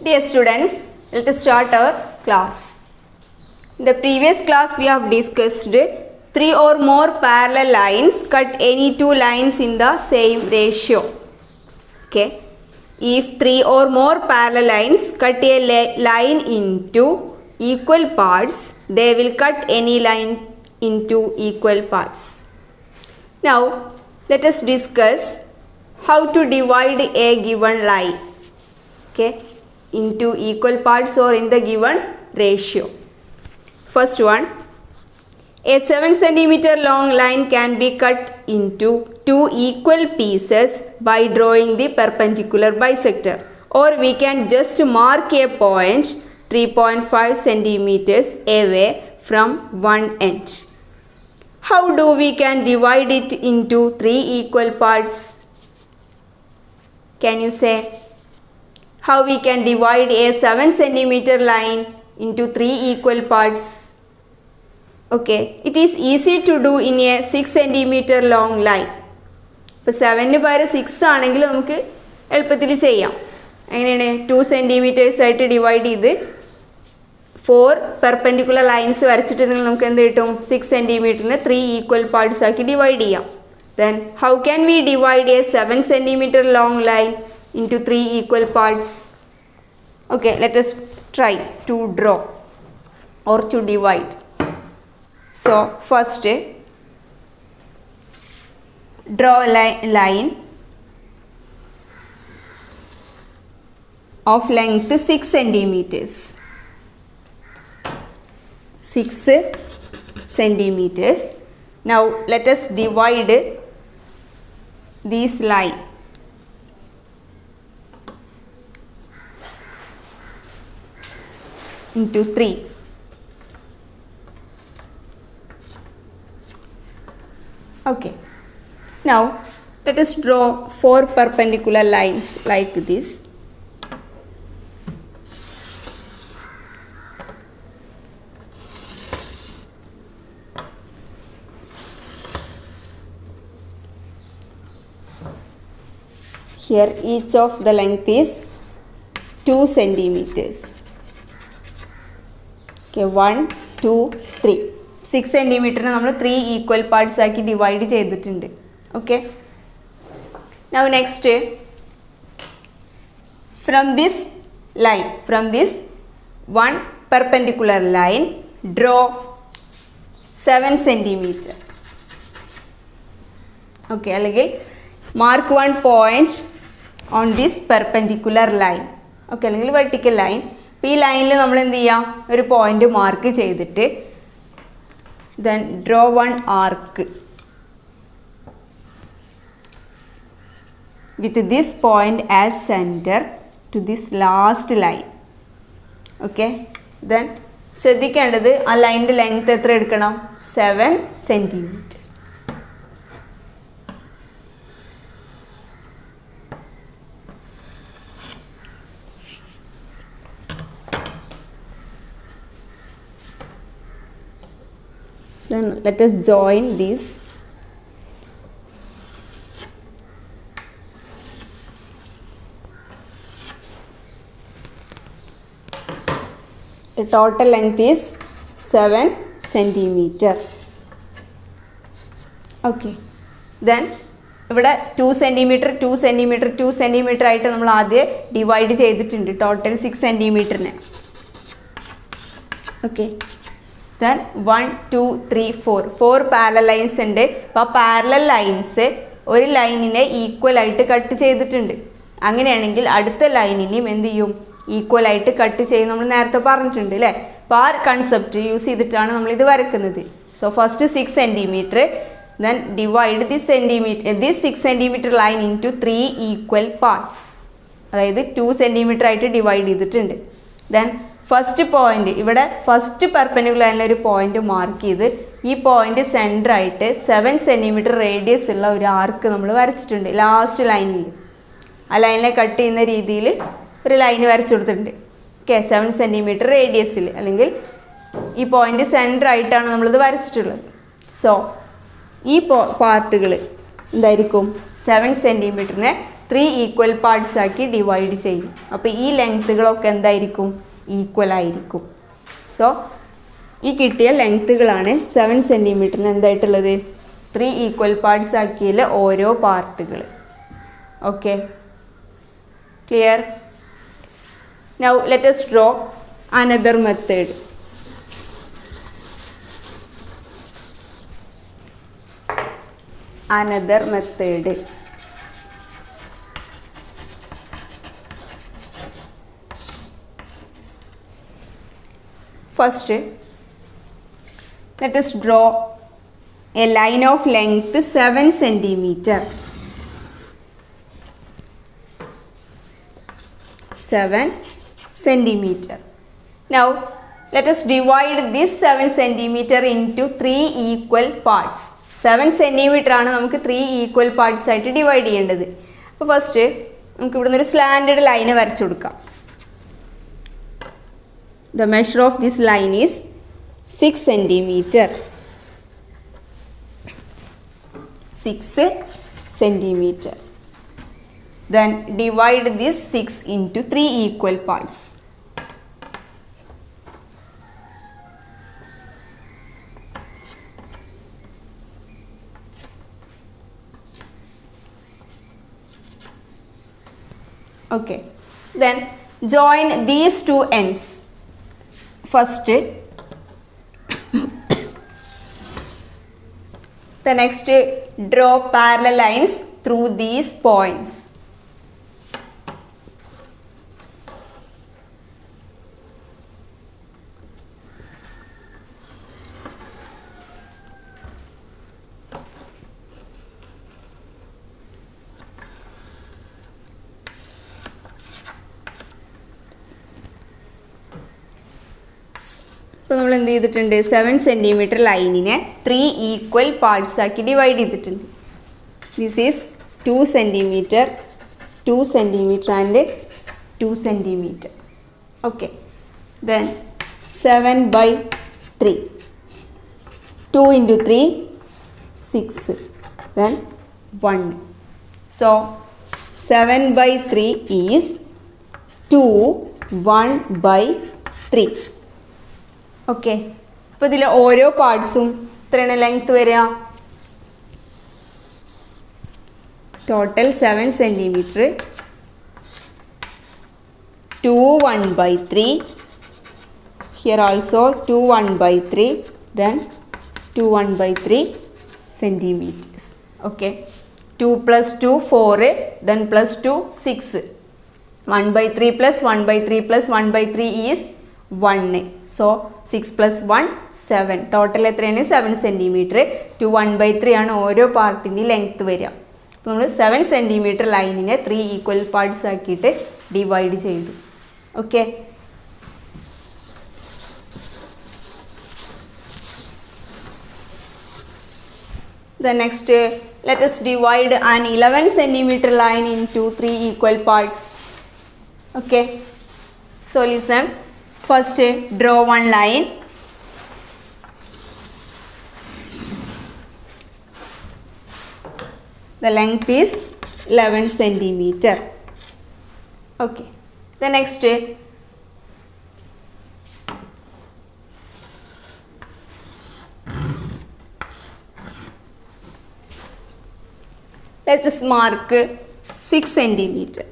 Dear students, let us start our class. In the previous class we have discussed 3 or more parallel lines cut any two lines in the same ratio. Okay. If 3 or more parallel lines cut a line into equal parts, they will cut any line into equal parts. Now let us discuss how to divide a given line, okay, into equal parts or in the given ratio. First one, a 7 centimeter long line can be cut into two equal pieces by drawing the perpendicular bisector, or we can just mark a point 3.5 centimeters away from one end. How do we can divide it into three equal parts? Can you say? How we can divide a 7 centimeter line into three equal parts? Okay, it is easy to do in a 6 centimeter long line. ഇപ്പോൾ 7ന് പകരം 6 ആണെങ്കിൽ നമുക്ക് എളുപ്പത്തിൽ ചെയ്യാം. എങ്ങനെയാണ് 2 centimetres ആയിട്ട് divide ചെയ്ത് 4 perpendicular lines വരച്ചിട്ടുണ്ടെങ്കിൽ നമുക്ക് എന്ത് കിട്ടും? 6 സെൻറ്റിമീറ്ററിന് 3 ഈക്വൽ പാർട്സ് ആക്കി ഡിവൈഡ് ചെയ്യാം. Then how can we divide a 7 centimeter long line into 3 equal parts? Okay, let us try to draw or to divide. So first draw a line of length 6 centimeters. 6 centimeters. Now let us divide this line into 3. Okay. Now let us draw 4 perpendicular lines like this. Here each of the length is 2 centimeters. Okay, 1, 2, 3. 6 centimeter നമ്മൾ 3 equal parts ആക്കി divide ചെയ്തിട്ടുണ്ട്. Okay. Now next, from this line, from this one perpendicular line, draw 7 centimeter. Okay, അല്ലെങ്കിൽ mark one point on this perpendicular line. Okay, അല്ലെങ്കിൽ vertical line. ഇപ്പോൾ ഈ ലൈനിൽ നമ്മൾ എന്ത് ചെയ്യാം? ഒരു പോയിന്റ് മാർക്ക് ചെയ്തിട്ട് then draw one arc with this point as center to this last line. Okay, then ശ്രദ്ധിക്കേണ്ടത് ആ ലൈനിൻ്റെ ലെങ്ത് എത്ര എടുക്കണം? 7 centimeter. Then let us join this. The total length is 7 centimeter. Okay. Then ഇവിടെ 2 centimeter, 2 centimeter, 2 centimeter ആയിട്ട് നമ്മൾ ആദ്യം divide ചെയ്തിട്ടുണ്ട് ടോട്ടൽ 6 സെൻറ്റിമീറ്ററിന്. ഓക്കെ. Then 1, 2, 3, 4 പാരലൽ ലൈൻസ് ഉണ്ട്. അപ്പോൾ ആ പാരലൽ ലൈൻസ് ഒരു ലൈനിനെ ഈക്വൽ ആയിട്ട് കട്ട് ചെയ്തിട്ടുണ്ട്. അങ്ങനെയാണെങ്കിൽ അടുത്ത ലൈനിനെയും എന്ത് ചെയ്യും? ഈക്വൽ ആയിട്ട് കട്ട് ചെയ്യും. നമ്മൾ നേരത്തെ പറഞ്ഞിട്ടുണ്ട് അല്ലേ? അപ്പോൾ ആ കൺസെപ്റ്റ് യൂസ് ചെയ്തിട്ടാണ് നമ്മളിത് വരക്കുന്നത്. So first 6 centimetre, then divide this 6 centimeter line into 3 equal parts. അതായത് 2 centimeter ആയിട്ട് ഡിവൈഡ് ചെയ്തിട്ടുണ്ട്. then ഫസ്റ്റ് പോയിന്റ് ഇവിടെ ഫസ്റ്റ് പെർപെൻഡിക്കുലർ ലൈനിൽ ഒരു പോയിന്റ് മാർക്ക് ചെയ്ത് ഈ പോയിന്റ് സെൻറ്റർ ആയിട്ട് 7 സെൻറ്റിമീറ്റർ റേഡിയസ് ഉള്ള ഒരു ആർക്ക് നമ്മൾ വരച്ചിട്ടുണ്ട് ലാസ്റ്റ് ലൈനിൽ. ആ ലൈനിനെ കട്ട് ചെയ്യുന്ന രീതിയിൽ ഒരു ലൈൻ വരച്ചു കൊടുത്തിട്ടുണ്ട്. ഓക്കെ, 7 സെൻറ്റിമീറ്റർ റേഡിയസിൽ അല്ലെങ്കിൽ ഈ പോയിന്റ് സെൻറ്റർ ആയിട്ടാണ് നമ്മളിത് വരച്ചിട്ടുള്ളത്. സോ ഈ പാർട്ടുകൾ എന്തായിരിക്കും? 7 സെൻറ്റിമീറ്ററിനെ 3 ഈക്വൽ പാർട്സ് ആക്കി ഡിവൈഡ് ചെയ്യും. അപ്പോൾ ഈ ലെങ്ത്തുകളൊക്കെ എന്തായിരിക്കും? ഈക്വൽ ആയിരിക്കും. സോ ഈ കിട്ടിയ ലെങ്ത്തുകളാണ് 7 സെൻറ്റിമീറ്ററിന് എന്തായിട്ടുള്ളത്? 3 ഈക്വൽ പാർട്സ് ആക്കിയതിൽ ഓരോ പാർട്ടുകൾ. Okay, clear? Now let us draw another method. First, let us draw a line of length 7 centimeter. 7 centimeter. Now, let us divide this 7 centimeter into 3 equal parts. 7 centimeter ആണ് നമുക്ക് 3 equal parts ആയിട്ട് divide ചെയ്യേണ്ടത്. അപ്പോൾ first നമുക്ക് ഇവിടെ നിന്നൊരു slanted line വരച്ചു കൊടുക്കാം. The measure of this line is 6 centimeter. 6 centimeter. Then divide this 6 into 3 equal parts. Okay, then join these two ends. First, the next draw parallel lines through these points. ഇപ്പോൾ നമ്മൾ എന്ത് ചെയ്തിട്ടുണ്ട്? 7 centimetre ലൈനിനെ 3 equal parts ആക്കി divide ചെയ്തിട്ടുണ്ട്. This is 2 centimetre, 2 centimetre and 2 centimetre. Okay, then 7/3. 2 into 3, 6. Then 1. So 7/3 is 2 1/3. Okay, അപ്പോൾ ഇതിൽ ഓരോ പാർട്സും എത്രയാണ് ലെങ്ത് വരിക? Total 7 centimetre. 2 1/3. Here also 2 1/3. Then 2 1/3 centimeters. Okay, 2 plus 2 4. Then plus 2 6. 1/3 plus 1/3 plus 1/3 is 1. So 6 plus 1 7. Total എത്രയാണ്? 7 centimetre. 2 1/3 ആണ് ഓരോ പാർട്ടിൻ്റെ length വരിക. അപ്പോൾ നമ്മൾ 7 സെൻറ്റിമീറ്റർ ലൈനിനെ 3 ഈക്വൽ പാർട്സ് ആക്കിയിട്ട് ഡിവൈഡ് ചെയ്തു. Okay, the next, let us divide an 11 centimeter line into 3 equal parts. Okay, so listen. First, draw one line. The length is 11 centimeter. Okay, the next, let us mark 6 centimeter.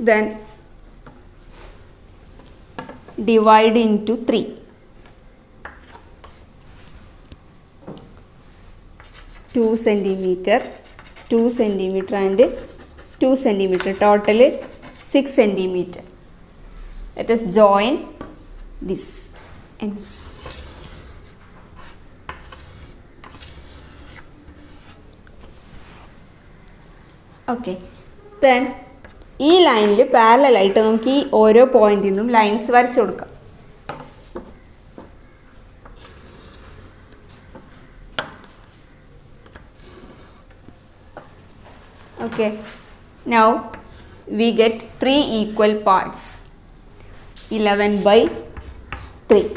Then divide into 3. 2 centimeter, 2 centimeter and 2 centimeter. Total 6 centimeter. Let us join this ends. Okay, then ഈ ലൈനിൽ പാരലായിട്ട് നമുക്ക് ഈ ഓരോ പോയിന്റിൽ നിന്നും lines വരച്ചു കൊടുക്കാം. Okay, now we get 3 equal parts. 11/3.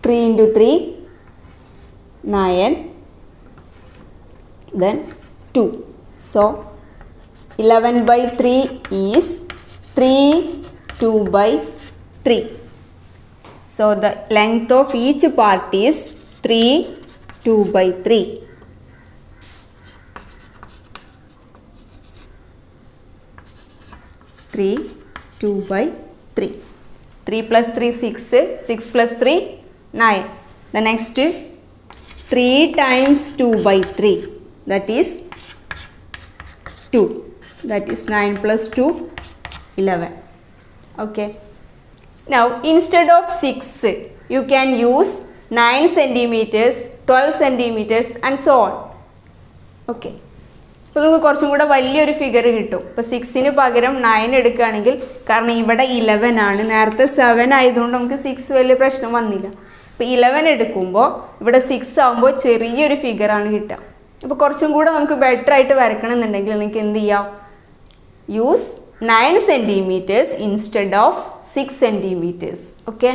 3 into 3, 9, then 2. So 11 by 3 is 3 2 by 3. So the length of each part is 3 2 by 3. 3 2 by 3. 3 plus 3 6, 6 plus 3 9. The next 3 times 2 by 3, that is 2, that is 9 plus 2 11. Okay, now instead of 6 you can use 9 centimeters, 12 centimeters and so on. Okay, അപ്പോൾ നമുക്ക് കുറച്ചും കൂടെ വലിയൊരു figure കിട്ടും. ഇപ്പോൾ 6ന് പകരം 9 എടുക്കുകയാണെങ്കിൽ, കാരണം ഇവിടെ 11 ആണ്, നേരത്തെ 7 ആയതുകൊണ്ട് നമുക്ക് 6 വലിയ പ്രശ്നം വന്നില്ല. ഇപ്പോൾ 11 എടുക്കുമ്പോൾ ഇവിടെ 6 ആകുമ്പോൾ ചെറിയൊരു ഫിഗറാണ് കിട്ടുക. അപ്പോൾ കുറച്ചും കൂടെ നമുക്ക് ബെറ്റർ ആയിട്ട് വരയ്ക്കണമെന്നുണ്ടെങ്കിൽ നിങ്ങൾക്ക് എന്ത് ചെയ്യാം? Use 9 centimeters instead of 6 centimeters. Okay,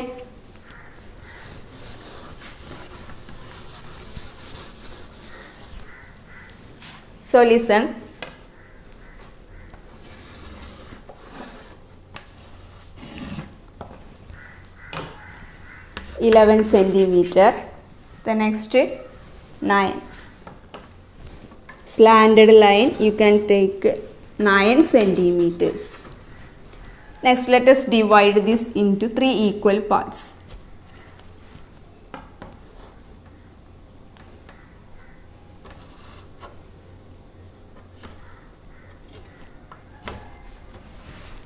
so listen. (11 centimeter). The next 9. Slanted line you can take 9 centimeters. Next let us divide this into 3 equal parts.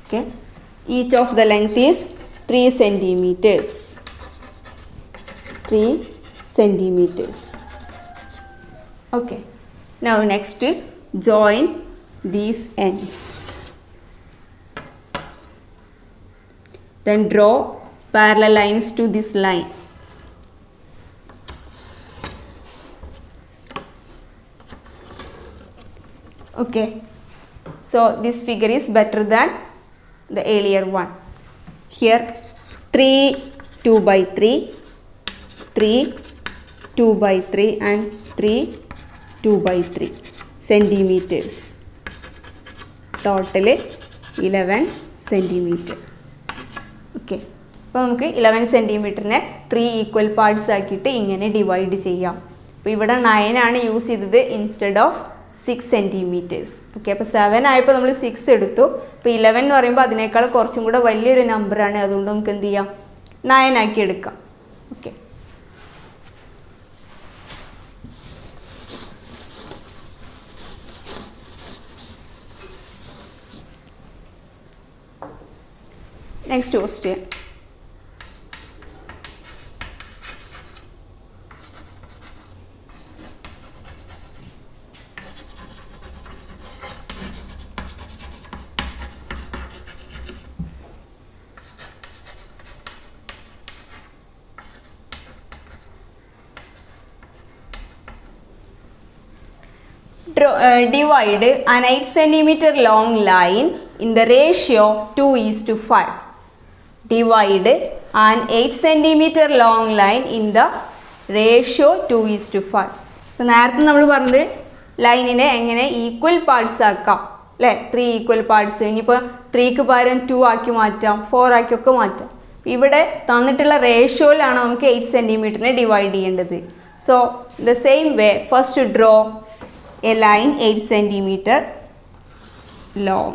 Okay, each of the length is 3 centimeters. 3 centimeters. Okay, now next join these ends. Then draw parallel lines to this line. Okay, so this figure is better than the earlier one. Here 3 2 by 3, 3 2 by 3 and 3 2 by 3 centimeters. Total 11 centimeter. Okay, അപ്പോൾ നമുക്ക് 11 സെൻറ്റിമീറ്ററിനെ 3 equal parts ആക്കിയിട്ട് ഇങ്ങനെ divide ചെയ്യാം. അപ്പോൾ ഇവിടെ 9 ആണ് use ചെയ്തത് instead of 6 centimeters. Okay, അപ്പോൾ 7 ആയപ്പോൾ നമ്മൾ 6 എടുത്തു. ഇപ്പോൾ 11 എന്ന് പറയുമ്പോൾ അതിനേക്കാൾ കുറച്ചും കൂടെ വലിയൊരു നമ്പറാണ്, അതുകൊണ്ട് നമുക്ക് എന്ത് ചെയ്യാം? 9 ആക്കി എടുക്കാം. Okay, next question. Divide an 8 centimeter long line in the ratio 2:5. Divide an 8 centimeter long line in the ratio 2:5. അപ്പോൾ നേരത്തെ നമ്മൾ പറഞ്ഞത് ലൈനിനെ എങ്ങനെ ഈക്വൽ പാർട്സ് ആക്കാം അല്ലേ? 3 ഈക്വൽ പാർട്സ്. ഇനിയിപ്പോൾ 3ക്ക് പകരം 2 ആക്കി മാറ്റാം, 4 ആക്കിയൊക്കെ മാറ്റാം. ഇവിടെ തന്നിട്ടുള്ള റേഷ്യോയിലാണ് നമുക്ക് 8 സെൻറ്റിമീറ്ററിനെ ഡിവൈഡ് ചെയ്യേണ്ടത്. So the same way first draw a line 8 centimeter long,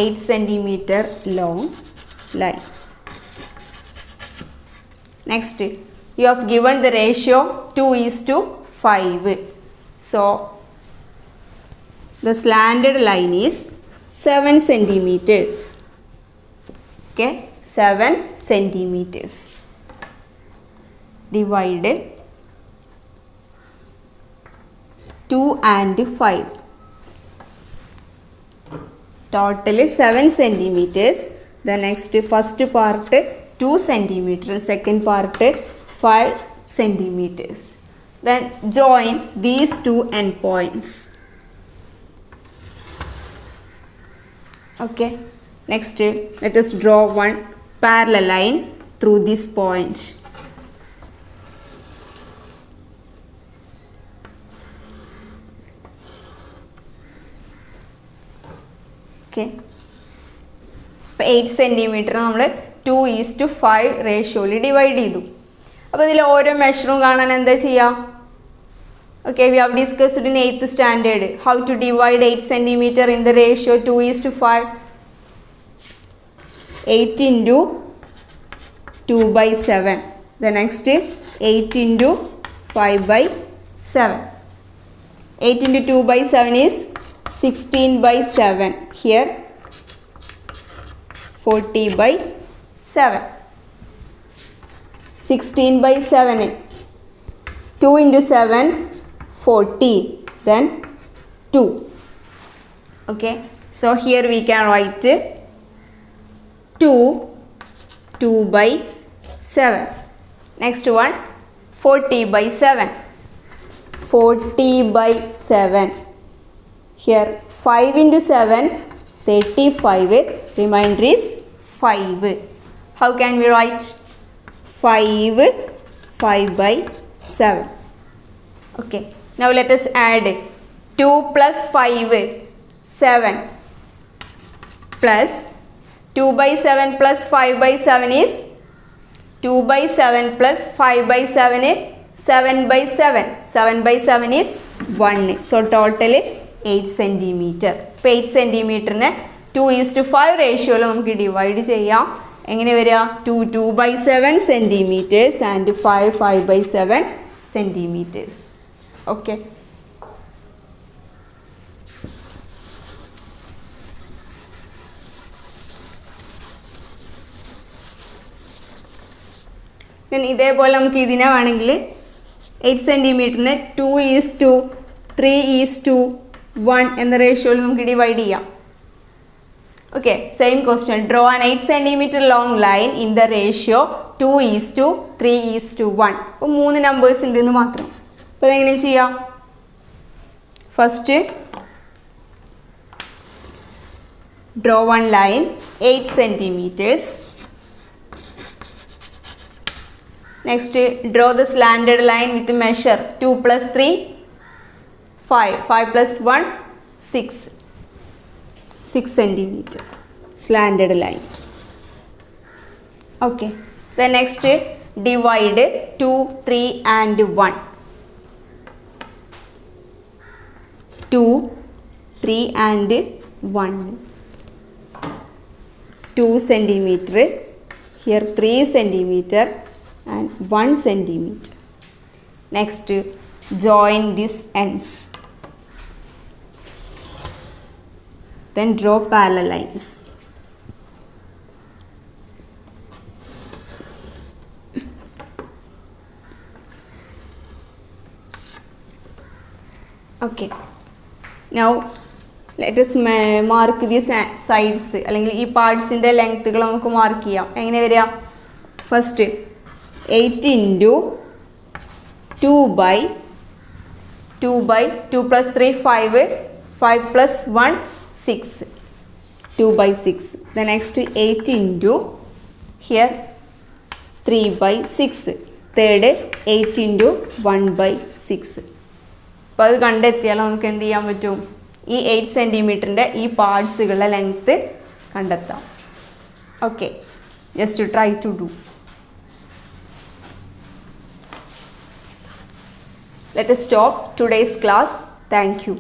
8 centimeter long line. Next you have given the ratio 2:5. So the slanted line is 7 centimeters. Okay, 7 centimeters. Divide 2 and 5. Total 7 centimeters. The next first part 2 centimeters, second part 5 centimeters. Then join these two endpoints. Okay, next let us draw one parallel line through this point. Okay, അപ്പോൾ 8 centimetre നമ്മൾ 2:5 റേഷ്യോയിൽ divide ചെയ്തു. അപ്പോൾ ഇതിൽ ഓരോ മെഷറും കാണാൻ എന്താ ചെയ്യുക? Okay, we have discussed in 8th standard how to divide 8 centimetre in the ratio 2:5. 8 into 2/7. The next 8 into 5/7. 8 into 2/7 is 16/7. Here 40/7. 16/7. 2 into 7 40. Then 2. Okay, so here we can write 2/7. Next one 40/7. 40/7. Here 5 into 7 35. Remainder is 5. How can we write? 5/7. Okay, now let us add 2 plus 5 7 plus 2/7 plus 5/7 is 2/7 plus 5/7 7/7. 7/7 is 1. So total 8 centimeter. ഇപ്പോൾ 8 സെൻറ്റിമീറ്ററിന് 2:5 റേഷ്യോയിൽ നമുക്ക് divide ചെയ്യാം. എങ്ങനെ വരിക? 2/7 centimetres and 5/7 centimetres. Okay, ഇതേപോലെ നമുക്ക് ഇതിനെ വേണമെങ്കിൽ 8 സെൻറ്റിമീറ്ററിന് 2:3:1 എന്ന റേഷ്യോയിൽ നമുക്ക് ഡിവൈഡ് ചെയ്യാം. Okay, same question. Draw an 8 centimetre long line in the ratio 2:3:1. അപ്പോൾ 3 നമ്പേഴ്സ് ഉണ്ടെന്ന് മാത്രം. അപ്പോൾ അതെങ്ങനെ ചെയ്യാം? First draw one line 8 centimetres. Next, draw the slanted line with measure 2 plus 3 5. 5 plus 1 6. 6 centimeter slanted line. Okay. The next, divide 2, 3 and 1. 2, 3 and 1. 2 centimeter. Here 3 centimeter. And 1 centimeter. Next, join these ends. Then draw parallel lines. Okay. Now let us mark these sides. അല്ലെങ്കിൽ ഈ പാർട്സിൻ്റെ ലെങ്ത്തുകൾ നമുക്ക് mark ചെയ്യാം. എങ്ങനെ വരിക? First 8 into 2 plus 3 5. 5 plus 1 6. 2/6. The next 8 into here 3/6. Third 8 into 1/6. അപ്പോൾ അത് കണ്ടെത്തിയാൽ നമുക്ക് എന്ത് ചെയ്യാൻ പറ്റും? ഈ 8 സെൻറ്റിമീറ്ററിൻ്റെ ഈ പാർട്സുകളുടെ ലെങ്ത്ത് കണ്ടെത്താം. Okay, just try to do. Let us stop today's class. Thank you.